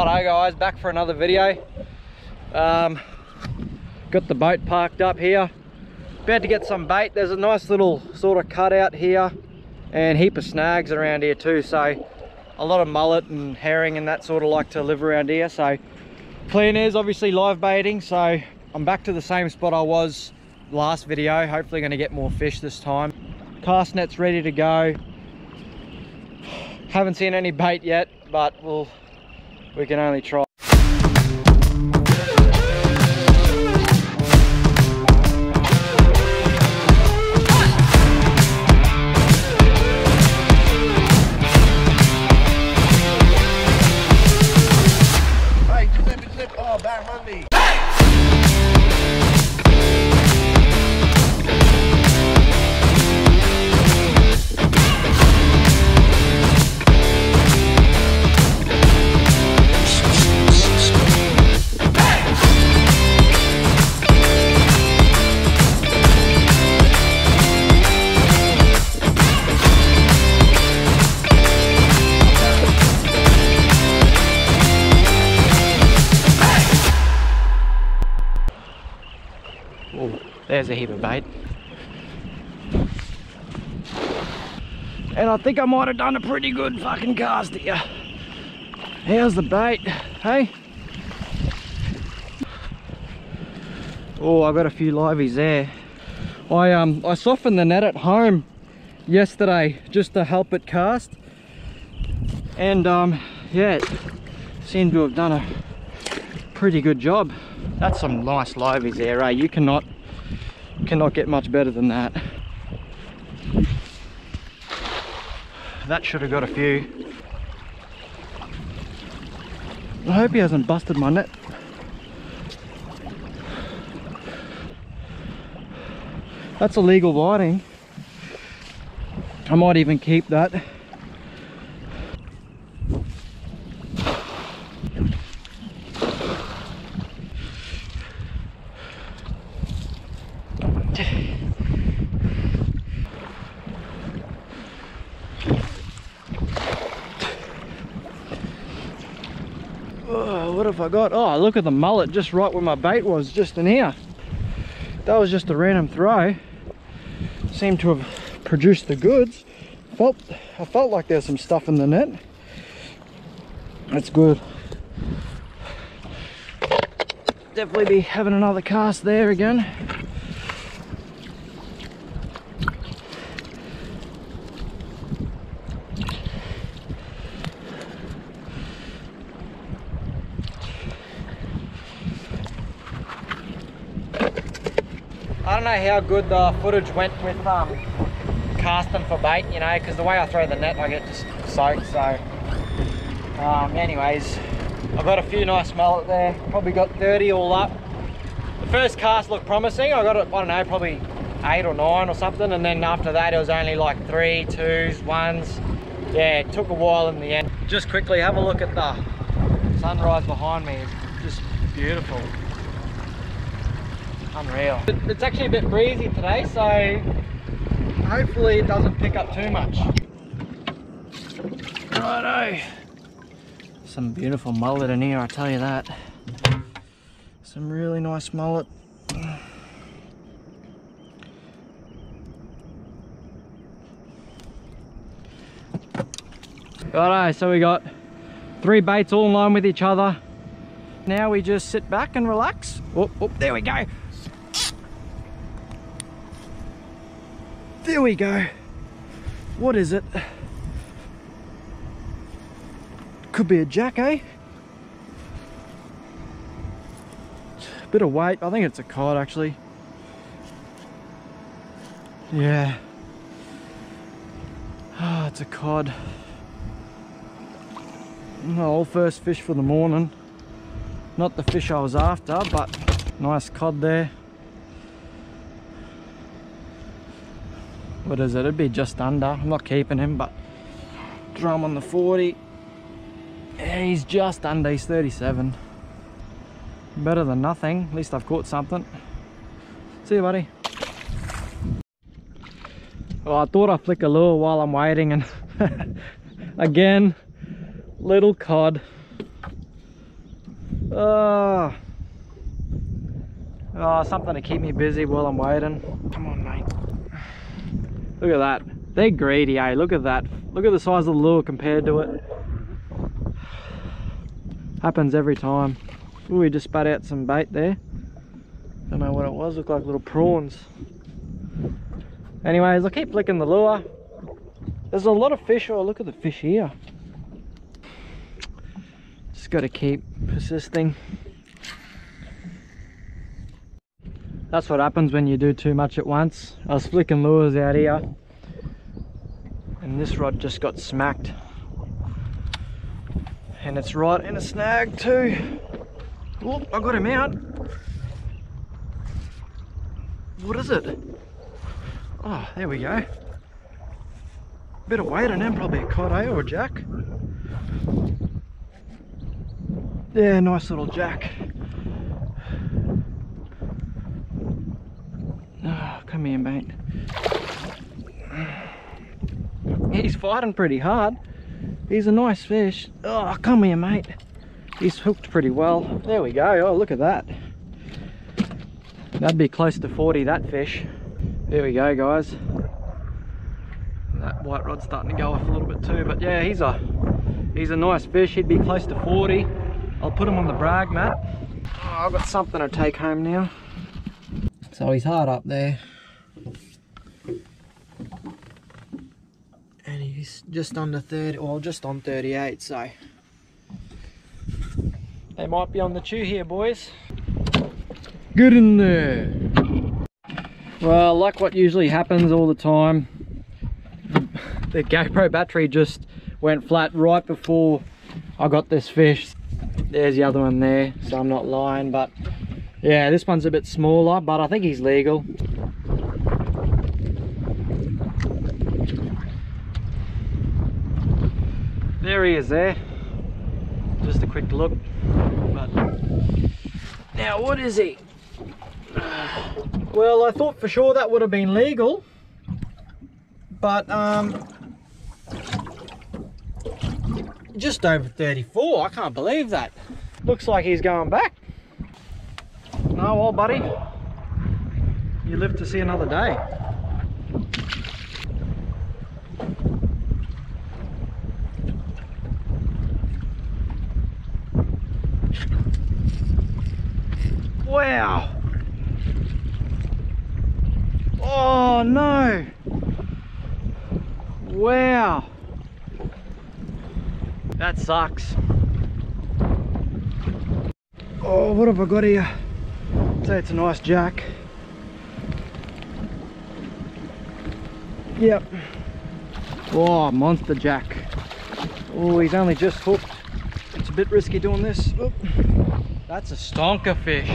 Righto guys, back for another video. Got the boat parked up here. About to get some bait. There's a nice little sort of cutout here and heap of snags around here too. So a lot of mullet and herring and that sort of like to live around here. So plan is obviously live baiting. So I'm back to the same spot I was last video. Hopefully going to get more fish this time. Cast net's ready to go. Haven't seen any bait yet, but we can only try. Hey, just let me slip. Oh, back on me. There's a heap of bait. And I think I might have done a pretty good fucking cast here. How's the bait? Hey? Oh, I got a few liveys there. I softened the net at home yesterday just to help it cast. And yeah, it seemed to have done a pretty good job. That's some nice liveys there, eh? You cannot get much better than that. That should have got a few. I hope he hasn't busted my net. That's illegal biting. I might even keep that. Oh, what have I got? Oh, look at the mullet just right where my bait was, just in here. That was just a random throw. Seemed to have produced the goods. I felt like there's some stuff in the net. That's good. Definitely be having another cast there again. I don't know how good the footage went with casting for bait, you know, because the way I throw the net I get just soaked. So anyways, I've got a few nice mullet there, probably got 30 all up. The first cast looked promising. I got it, I don't know, probably 8 or 9 or something, and then after that it was only like 3, 2s, 1s. Yeah, it took a while in the end. Just quickly have a look at the sunrise behind me. It's just beautiful. Unreal. It's actually a bit breezy today, so hopefully it doesn't pick up too much. Righto. Some beautiful mullet in here, I tell you that. Some really nice mullet. Righto, so we got 3 baits all in line with each other. Now we just sit back and relax. Oh, there we go. There we go. What is it? Could be a jack, eh? Bit of weight. I think it's a cod actually. Yeah. Oh, it's a cod. Well, first fish for the morning. Not the fish I was after, but nice cod there. What is it? It'd be just under. I'm not keeping him, but drum on the 40. Yeah, he's just under. He's 37. Better than nothing. At least I've caught something. See you, buddy. Well, I thought I'd flick a lure while I'm waiting, and again, little cod. Oh, something to keep me busy while I'm waiting. Come on, mate. Look at that. They're greedy, eh? Look at that. Look at the size of the lure compared to it. Happens every time. Ooh, we just spat out some bait there. Don't know what it was. Looked like little prawns. Anyways, I'll keep flicking the lure. There's a lot of fish. Oh, look at the fish here. Just got to keep persisting. That's what happens when you do too much at once. I was flicking lures out here and this rod just got smacked. And it's right in a snag too. Oh, I got him out. What is it? Oh, there we go. Bit of weight on him, probably a cod, eh, or a jack. Yeah, nice little jack. Oh, come here, mate. He's fighting pretty hard. He's a nice fish. Oh, come here, mate. He's hooked pretty well. There we go. Oh, look at that. That'd be close to 40, that fish. There we go, guys. That white rod's starting to go off a little bit too, but yeah, he's a nice fish. He'd be close to 40. I'll put him on the brag mat. Oh, I've got something to take home now. So he's hard up there. And he's just under 30, or just on 38, so they might be on the chew here, boys. Get in there. Well, like what usually happens all the time, the GoPro battery just went flat right before I got this fish. There's the other one there, so I'm not lying, but yeah, this one's a bit smaller, but I think he's legal. There he is there. Just a quick look. But now what is he? Well, I thought for sure that would have been legal, but just over 34. I can't believe that. Looks like he's going back. Oh well, buddy, you live to see another day. Wow. Oh no. Wow. That sucks. Oh, what have I got here? Say it's a nice jack. Yep. Oh, monster jack. Oh, he's only just hooked. It's a bit risky doing this. Oop. That's a stonker fish.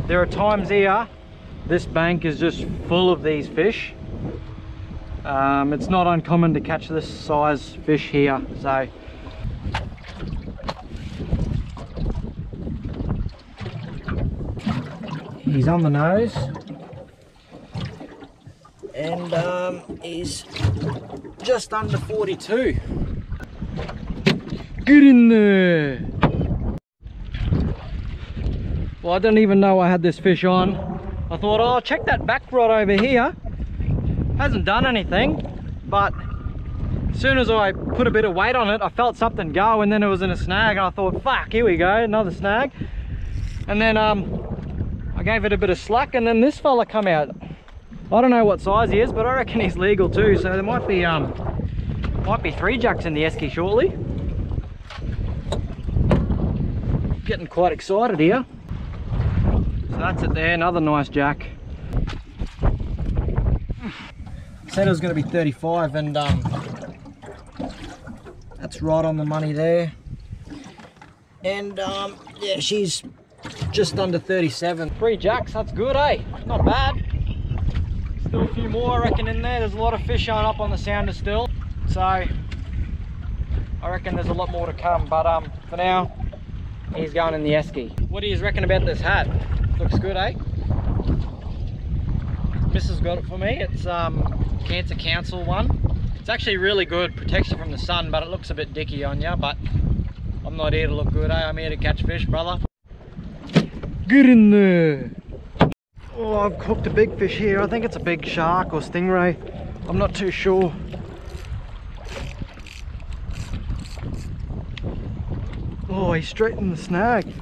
There are times here, this bank is just full of these fish. It's not uncommon to catch this size fish here, so he's on the nose and he's just under 42. Get in there. Well, I didn't even know I had this fish on. I thought, oh, check that back rod over here. Hasn't done anything, but as soon as I put a bit of weight on it, I felt something go, and then it was in a snag, and I thought, fuck, here we go, another snag. And then I gave it a bit of slack, and then this fella come out. I don't know what size he is, but I reckon he's legal too, so there might be 3 jacks in the esky shortly. Getting quite excited here. So that's it there, another nice jack. Said it was going to be 35, and that's right on the money there. And yeah, she's just under 37. 3 jacks, that's good, eh? Not bad. Still a few more, I reckon, in there. There's a lot of fish showing up on the sounder still, so I reckon there's a lot more to come. But for now, he's going in the esky. What do you reckon about this hat? Looks good, eh? Mrs. got it for me. It's Cancer Council one. It's actually really good, protects you from the sun, but it looks a bit dicky on you. But I'm I'm not here to look good, eh? I'm here to catch fish, brother. Get in there! Oh, I've hooked a big fish here. I think it's a big shark or stingray. I'm not too sure. Oh, he's straight in the snag.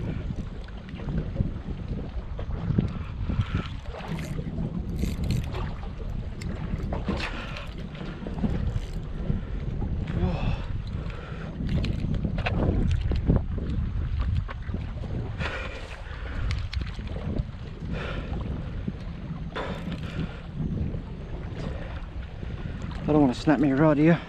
I don't want to snap me right here.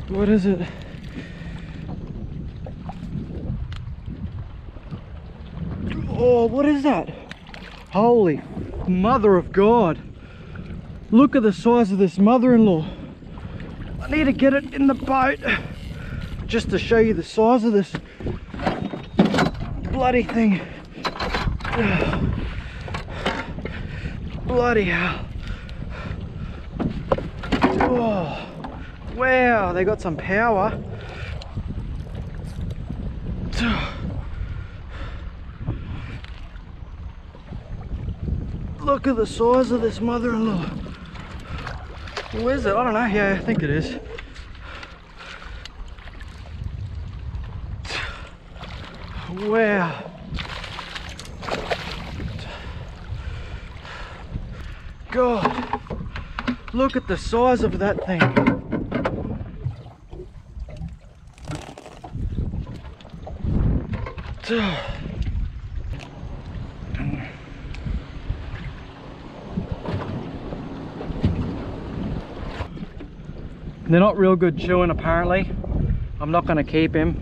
What is it? Oh, what is that? Holy mother of God. Look at the size of this mother-in-law. I need to get it in the boat just to show you the size of this bloody thing. Bloody hell. Oh, wow, they got some power. Look at the size of this mother-in-law. Who is it? I don't know. Yeah, I think it is. Wow. God. Look at the size of that thing. They're not real good chewing apparently. I'm not going to keep him.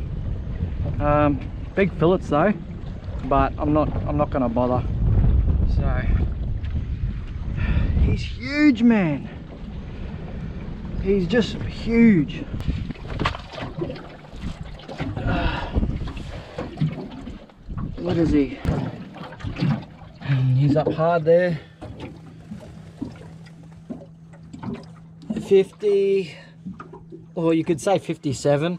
Big fillets though, but I'm not going to bother. So he's huge, man. He's just huge. What is he? He's up hard there. 50, or you could say 57.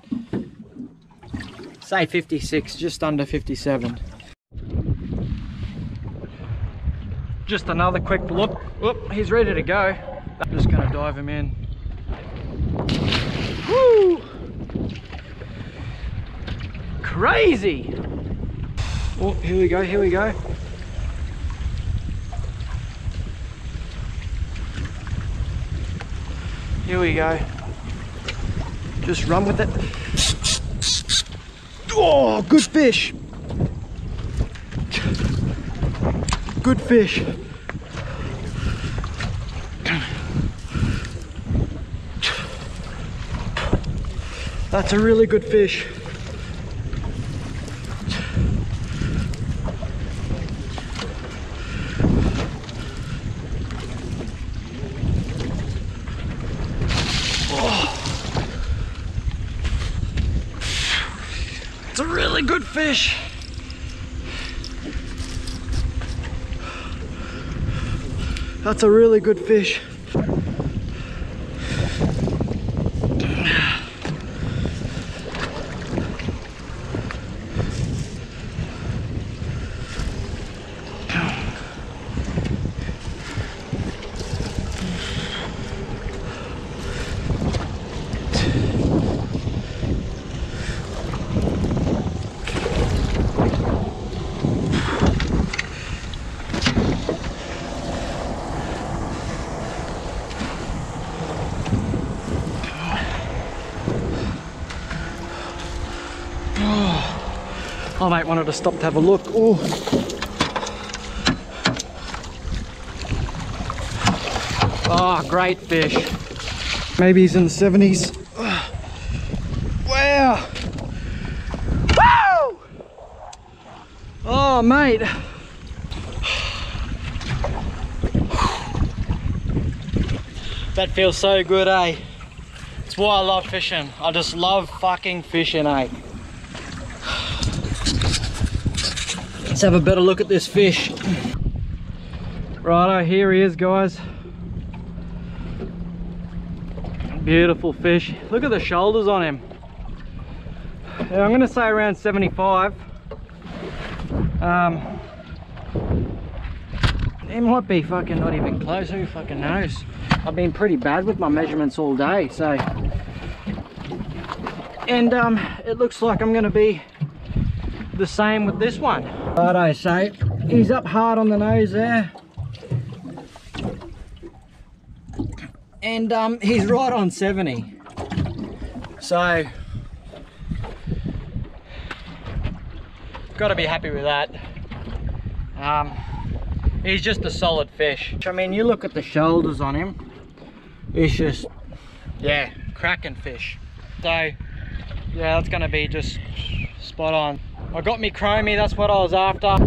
Say 56, just under 57. Just another quick look. Whoop, he's ready to go. I'm just going to dive him in. Woo! Crazy! Oh, here we go, here we go. Here we go. Just run with it. Oh, good fish. Good fish. That's a really good fish. It's a really good fish. That's a really good fish. Oh, mate wanted to stop to have a look. Oh. Oh, great fish. Maybe he's in the 70s. Wow. Woo! Oh, mate. That feels so good, eh? It's why I love fishing. I just love fucking fishing, eh? Let's have a better look at this fish. Righto, here he is, guys. Beautiful fish. Look at the shoulders on him. Yeah, I'm gonna say around 75. It might be fucking not even close, who fucking knows. I've been pretty bad with my measurements all day, so. And it looks like I'm gonna be the same with this one. Righto, so he's up hard on the nose there. And he's right on 70. So, gotta be happy with that. He's just a solid fish. I mean, you look at the shoulders on him, it's just, yeah, cracking fish. So, yeah, that's gonna be just spot on. I got me chromie, that's what I was after.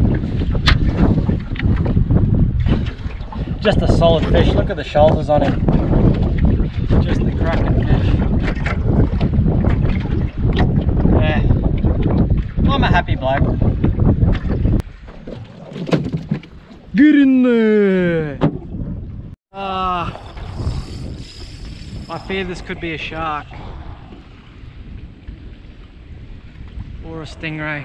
Just a solid fish. Look at the shoulders on him. Just the cracking fish. Yeah, I'm a happy bloke. Get in there! I fear this could be a shark. Or a stingray.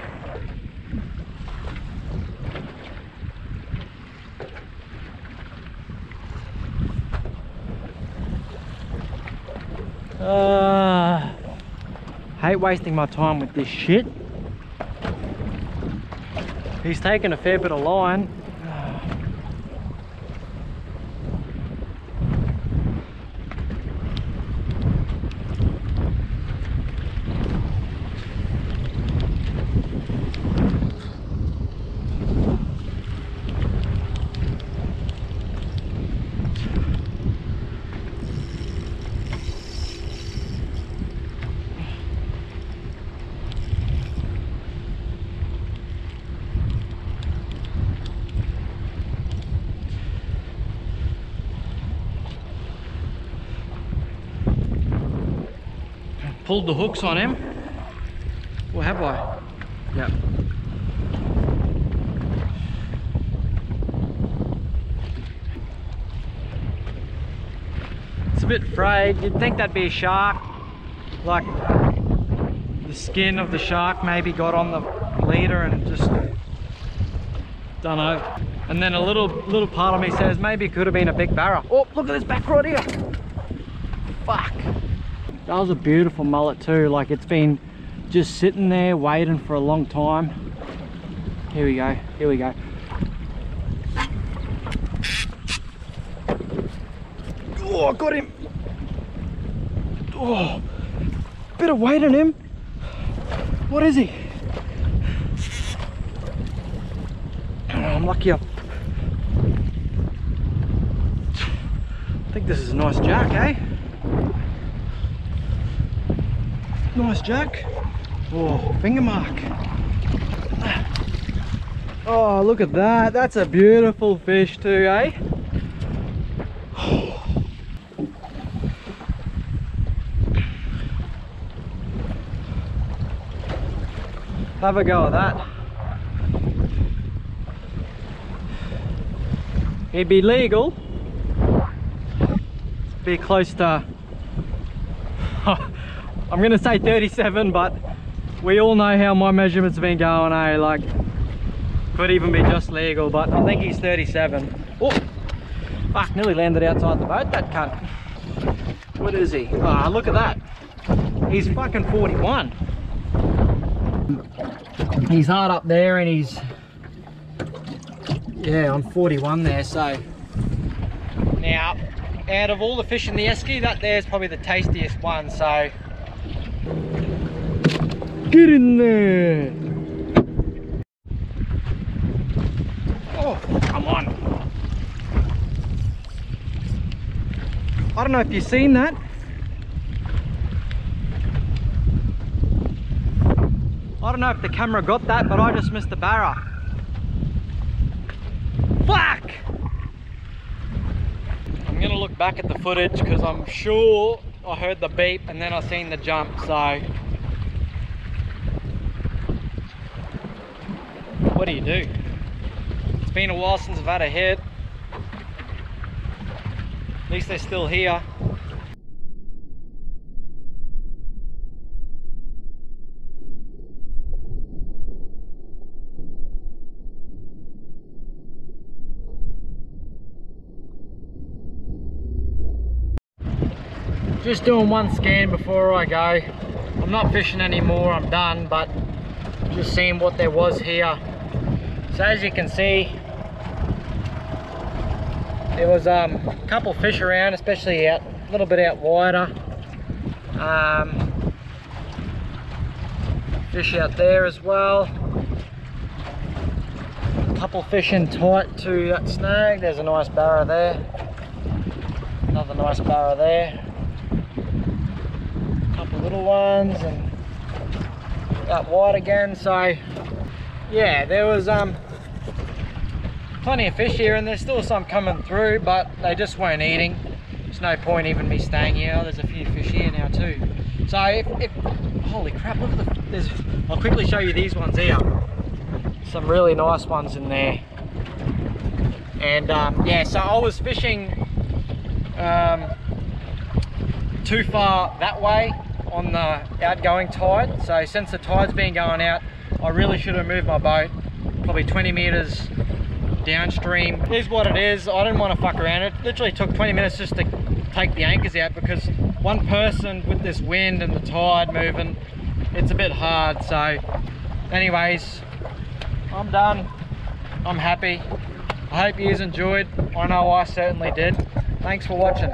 Hate wasting my time with this shit. He's taken a fair bit of line. Pulled the hooks on him. Or have I? Yep. It's a bit frayed. You'd think that'd be a shark. Like the skin of the shark maybe got on the leader and just, don't know. And then a little part of me says maybe it could have been a big barra. Oh, look at this back rod here. Fuck. That was a beautiful mullet too, like it's been just sitting there waiting for a long time. Here we go, here we go. Oh, I got him. Oh, bit of weight on him. What is he? Oh, I'm lucky I think this is a nice jack, eh? Nice jack. Oh, finger mark. Oh, look at that. That's a beautiful fish too, eh? Have a go at that. It'd be legal. Be close to I'm gonna say 37, but we all know how my measurements have been going, eh? Like, could even be just legal, but I think he's 37. Oh, fuck, nearly landed outside the boat, that cunt. What is he? Ah, look at that. He's fucking 41. He's hard up there and he's, yeah, on 41 there, so. Now, out of all the fish in the esky, that there's probably the tastiest one, so. Get in there! Oh, come on! I don't know if you've seen that. I don't know if the camera got that, but I just missed the barra. Fuck! I'm gonna look back at the footage because I'm sure I heard the beep and then I seen the jump, so. what do you do? It's been a while since I've had a hit. At least they're still here. Just doing one scan before I go. I'm not fishing anymore, I'm done, but just seeing what there was here. So as you can see, there was a couple fish around, especially out a little bit out wider. Fish out there as well. A couple fishing tight to that snag. There's a nice barra there. Another nice barra there. Couple little ones and out wide again. So yeah, there was plenty of fish here, and there's still some coming through, but they just weren't eating. There's no point even me staying here. There's a few fish here now too. So if holy crap, look at I'll quickly show you these ones here. Some really nice ones in there. And yeah, so I was fishing too far that way on the outgoing tide. So since the tide's been going out, I really should have moved my boat probably 20 meters downstream. Here's what it is. I didn't want to fuck around. It literally took 20 minutes just to take the anchors out, because one person with this wind and the tide moving, it's a bit hard. So anyways, I'm done. I'm happy. I hope you enjoyed. I know I certainly did. Thanks for watching.